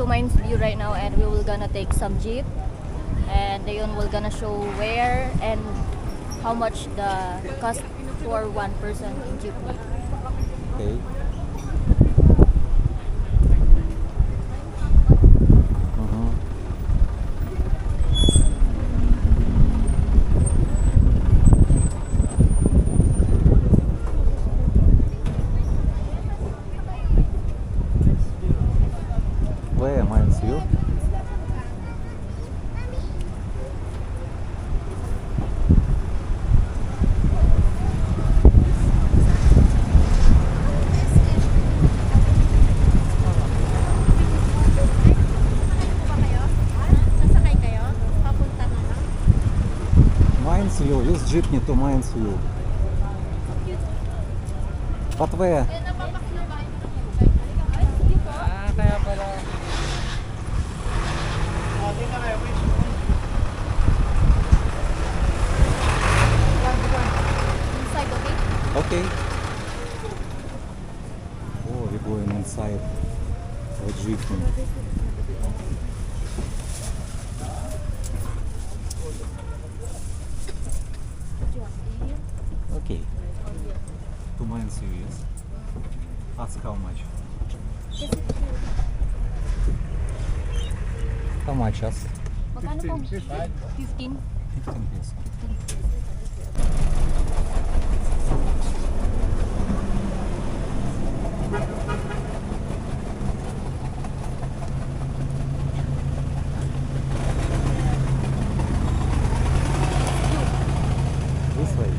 to Mines View right now, and we will gonna take some jeep, and Dayon will gonna show where and how much the cost for one person in jeepney. Okay. Where Mines View? Sasakay kayo? Papunta na lang? Mines View, use jeepney to Mines View. But where? Kaya pala. Inside, okay? Okay. Oh, we're going inside the jeepney. Okay. To Mines View, yes. Ask how much. How much ask? Magkano po? 15? 15 pesos. This way.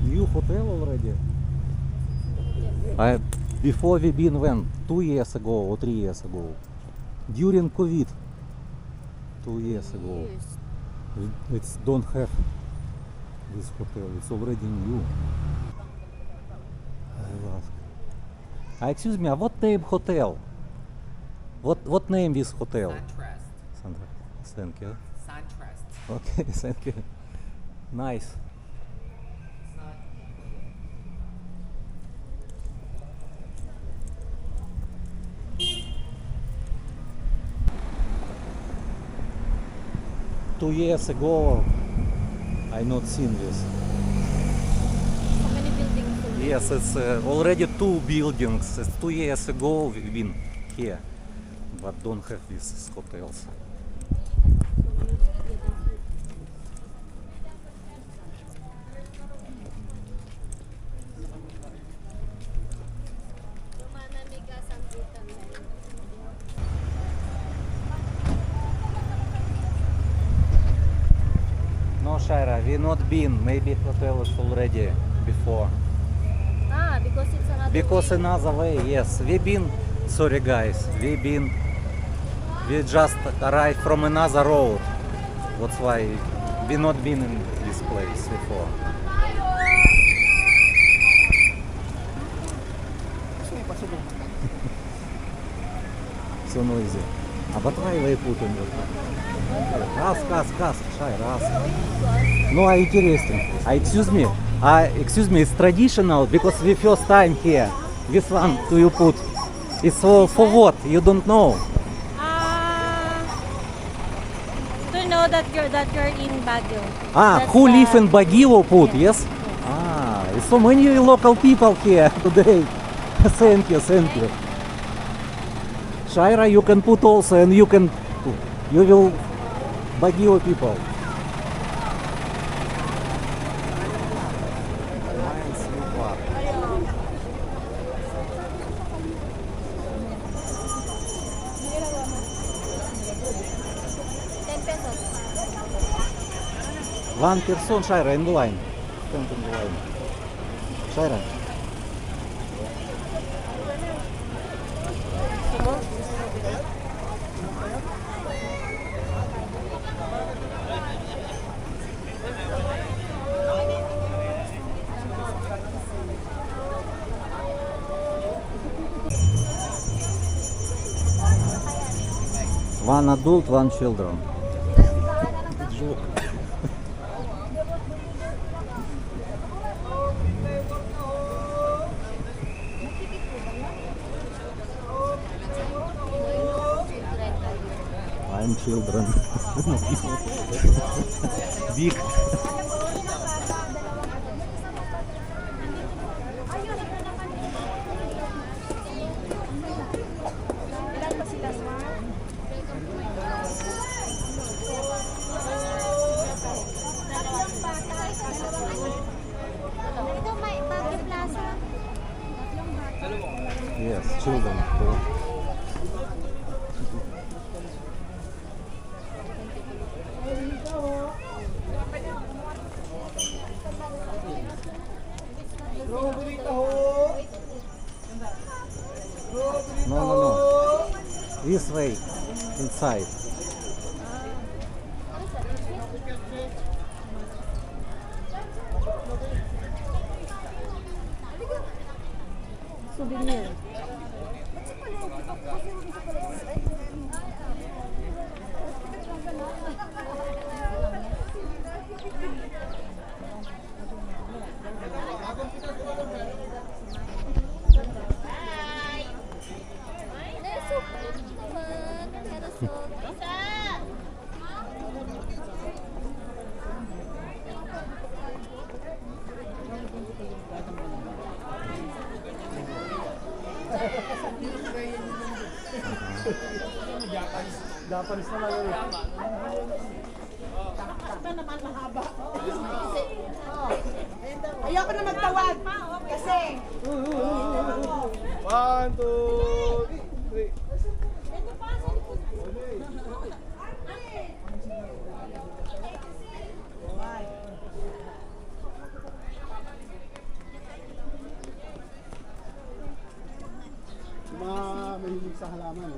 New hotel already? Before we been when? 2 years ago or 3 years ago? During COVID. 2 years ago. It's don't have this hotel. It's already new. I will ask. Excuse me, what name hotel? What name this hotel? Suntrust. Sandra, thank you. Suntrust. Okay, thank you. Nice. It's not. 2 years ago, I not seen this. How many buildings? Yes, it's already 2 buildings. It's 2 years ago we've been here, but don't have these hotels. No, Shaira, we not been. Maybe hotel is already before. Ah, because it's another Because way. another way, yes. We been. Sorry guys, we just arrived from another road. That's why we not been in this place before. So noisy. Давай путаем. Раз, Шай, раз. No, interesting. Excuse me, it's traditional because we first time here. This one do you put? It's for what? You don't know. To know that you're in Baguio. That's Who the- live in Baguio put, Yeah. yes? It's so many local people here today. Thank you. Shaira, you can put also, and you will Baguio people. $10. One person, Shaira, in the line. Stand in the line. Shaira. One adult, one children. Joke. and children. Big. Ito may Baguio Plaza. Yes, children too. No. This way, inside. Souvenir. Japanese naman yun. Ayoko na magtawag kasi 1, 2, 3. Mga mahilig sa halaman.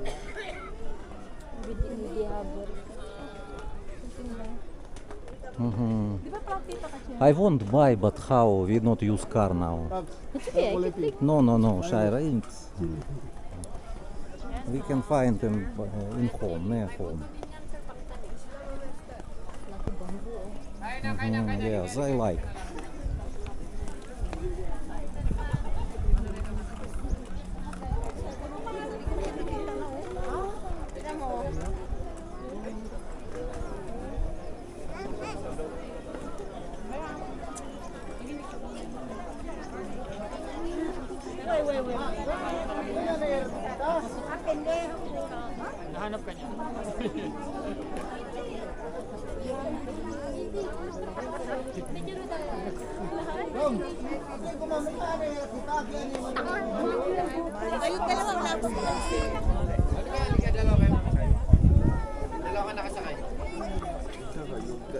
Hindi habol. I won't buy, but how? We not use car now. It's okay, I can take. No, Shaira. We can find in home, near home. Yes, I like. Nahanap ka niya. ayun dalawang lapos ko. Halika, dalawa kayo nakasakay. Dalawa ka nakasakay.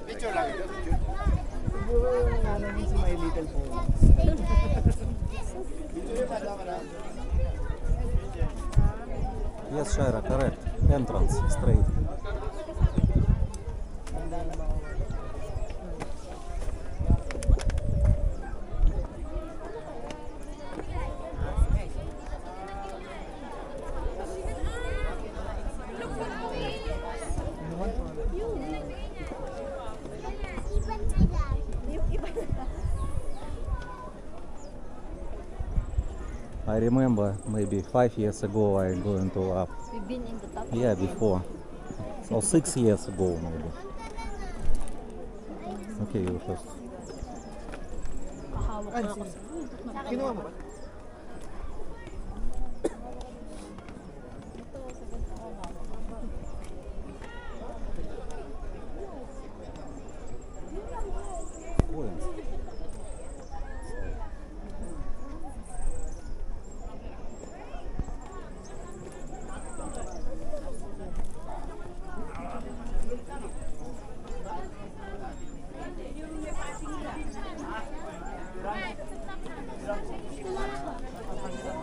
Picture lang ito, picture. Siguro yung namin si My Little Pony. Picture yung dalawa ka na. Yes, Shaira, correct. Entrance, straight. I remember maybe 5 years ago I going to up. We've been in the top. Yeah, before. So 6 years ago maybe. Okay, you first. Kahawak na ako. Kinuha mo ba? Coins.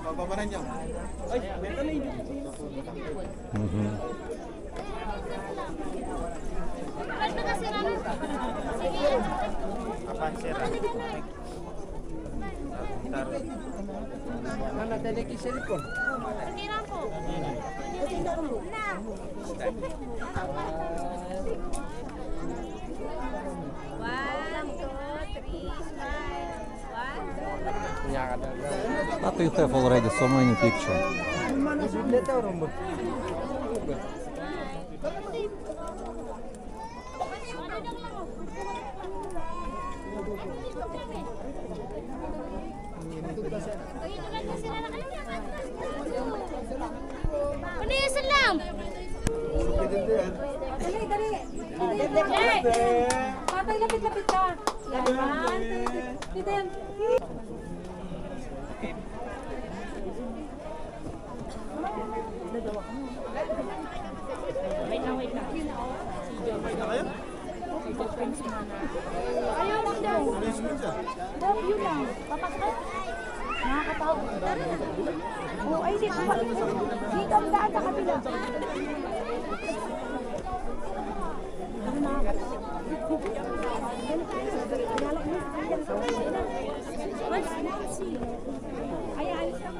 Bababaran niya. Ay, benta na yun. Mhm. Kapan sira? Mana tadi kisah ko? But you have already so many pictures. Benta o rumbo? Panisan lang! Dali, dali. Dali. Patay, lapit-lapit ka. Yan. Pidem. Ayaw lang daw. Daw, yun lang. Papasok. Nakakatawa. Oh, ay, dito. Dito ang daan sa kabila. Ay, alis lang.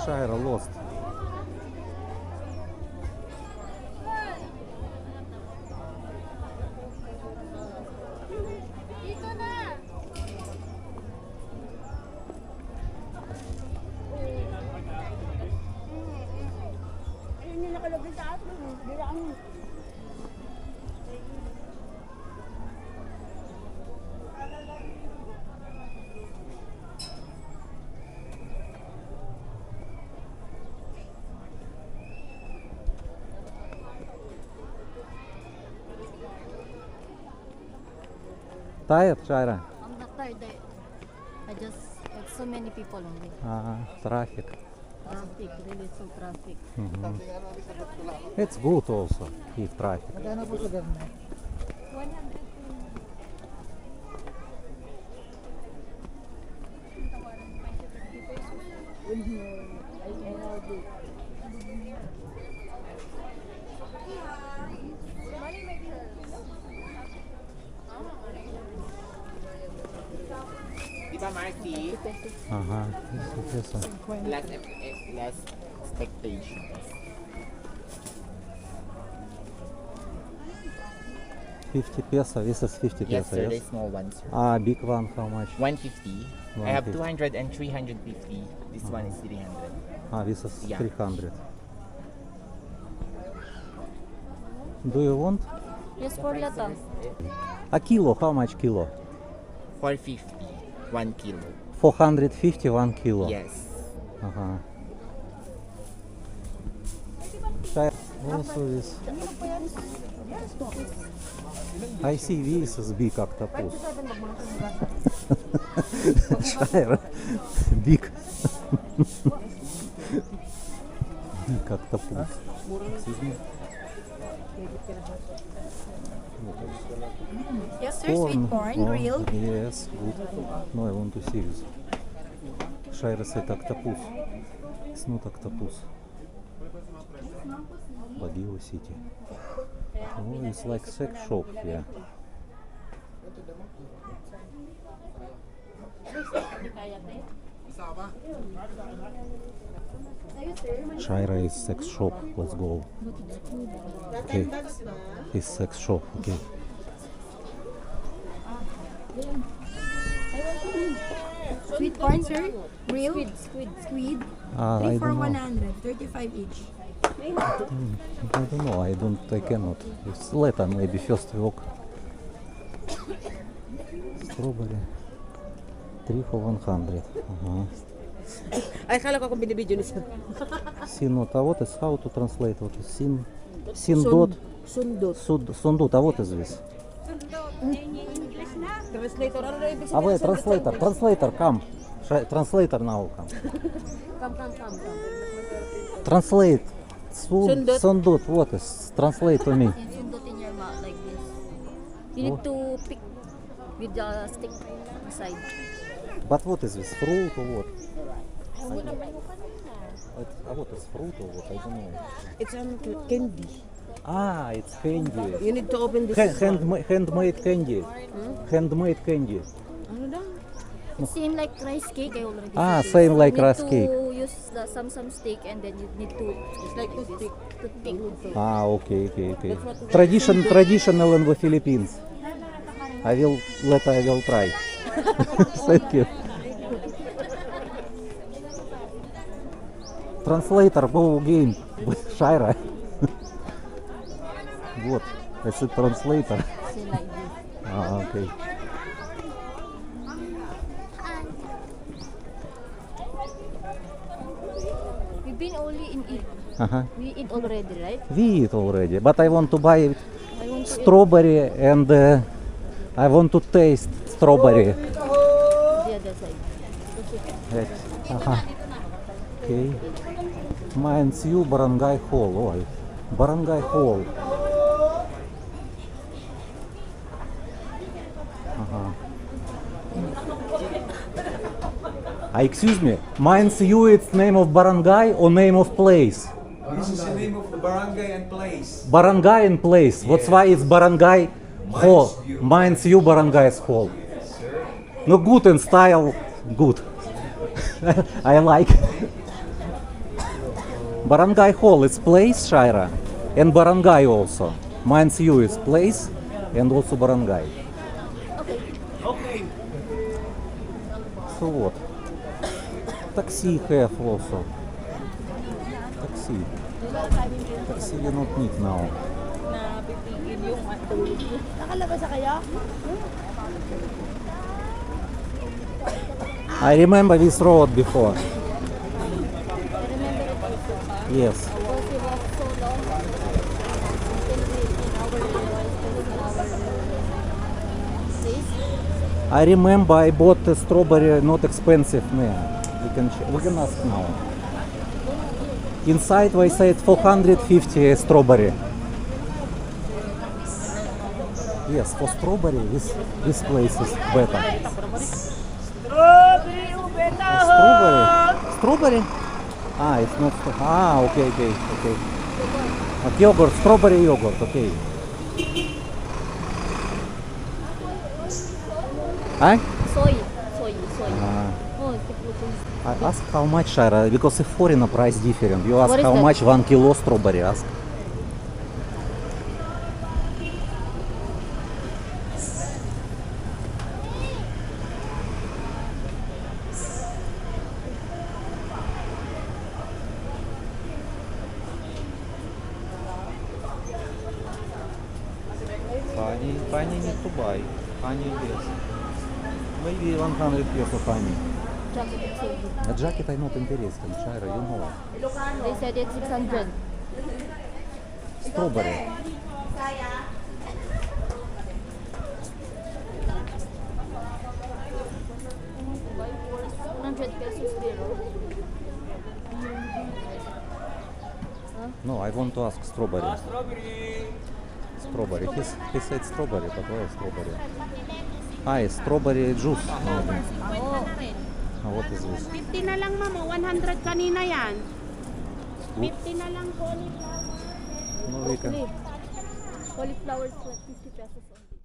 Shaira lost. Dito na. Ayun yung nakalagay sa atin. Bilang. Tired, Shaira? I'm not tired. It's so many people only. Traffic. Traffic, really so traffic. It's good also, if traffic. Magkano po sa garnet? 100. Di ba, Marcy? Yes. Less expectations. 50 peso, this is 50 Yes, peso, sir. The yes? small ones, sir. Big one, how much? 150. I have 150. 200 and 350. This one is 300. This is Yeah. 300. Do you want? Yes, for lata. A kilo, how much kilo? 450. 1 kilo. 450, 1 kilo. Yes. Also this. I see this is big octopus. Shaira, big. Big octopus. Excuse me. Yes, sir. Sweet corn, Oh, grilled. Yes, good. No, I want to see this. Shaira said octopus. It's not octopus. Baguio City. Oh, it's like sex shop here. Shaira is sex shop. Let's go. Okay. It's sex shop. Okay. Sweet corn, sir. Grilled. Squid. I 3 for don't know. 100. 35 each. I don't know. I cannot. It's later, maybe first walk. Strawberry. 3 for 100. Ay, kala ko kung binibidyo niya. Sinot. What is how to translate? What is Sindot? Sundot. Sundut. What is this? Translator. Ano na ibig Wait, translator, come. Translator now, come. Come. Translate. Sundut. Sundut. What is? Translate to me. You put in your mouth like this. You need to pick with the stick aside. But what is this? Fruit or what? What is fruit or what? I don't know. It's candy. It's candy. You need to open this. Handmade candy. Handmade candy. Ano daw? Same like rice cake, I already Ah, said same this. like You rice need cake. to use the some stick and then you need to. It's like toothpick. Toothpick. Ah, okay. Traditional in the Philippines. I will try. Thank you. Translator, go game. Shaira. Вот, это translator. Say like this. Ah, okay. We've been only in it. Uh-huh. We eat already, right? We eat already, but I want to buy I want to eat. strawberry and I want to taste strawberry. The other side. Right. Ага. Окей. Майнцю Барангай Холл. Ой. Барангай Холл. Ага. Excuse me. Mainz-U it's name of barangay or name of place? This is the name of the barangay and place. Barangay and place. What's why it's Barangay Hall? Mainz-U Barangay's Hall. No, good in style. Good. I like. Barangay Hall is place, Shaira, and Barangay also. Mainz-U is place and also Barangay. So what? Taxi have also. Taxi. Taxi you not need now. Nakalabas na kayo? I remember this road before. Yes. Because we walked so long until we in our place. I remember I bought a strawberry not expensive there. We can ask now. Inside they said 450 strawberry. Yes, for strawberry this place is better. Strawberry? Strawberry? Ah, it's not. Ah, okay. Like yogurt, strawberry yogurt, okay. Huh? Soy. Ah. Oh, it's the I ask how much, Shaira, because if foreigner price different. You ask What is how that? much 1 kilo strawberry, ask. Honey need to buy. Honey yes. Maybe 100 peso honey. jacket is so good. A jacket I not interested, Shaira, you know. They said it's 600. Strawberry. Buy for 100 pesos zero. No, I want to ask strawberry. Strawberry. He said strawberry, but where is strawberry? Ah, it's strawberry juice. Maybe. Ah, what is this? 50 na lang, ma'am. 100 kanina yan. 50 na lang cauliflower. No, we can. Cauliflower is 50 pesos only.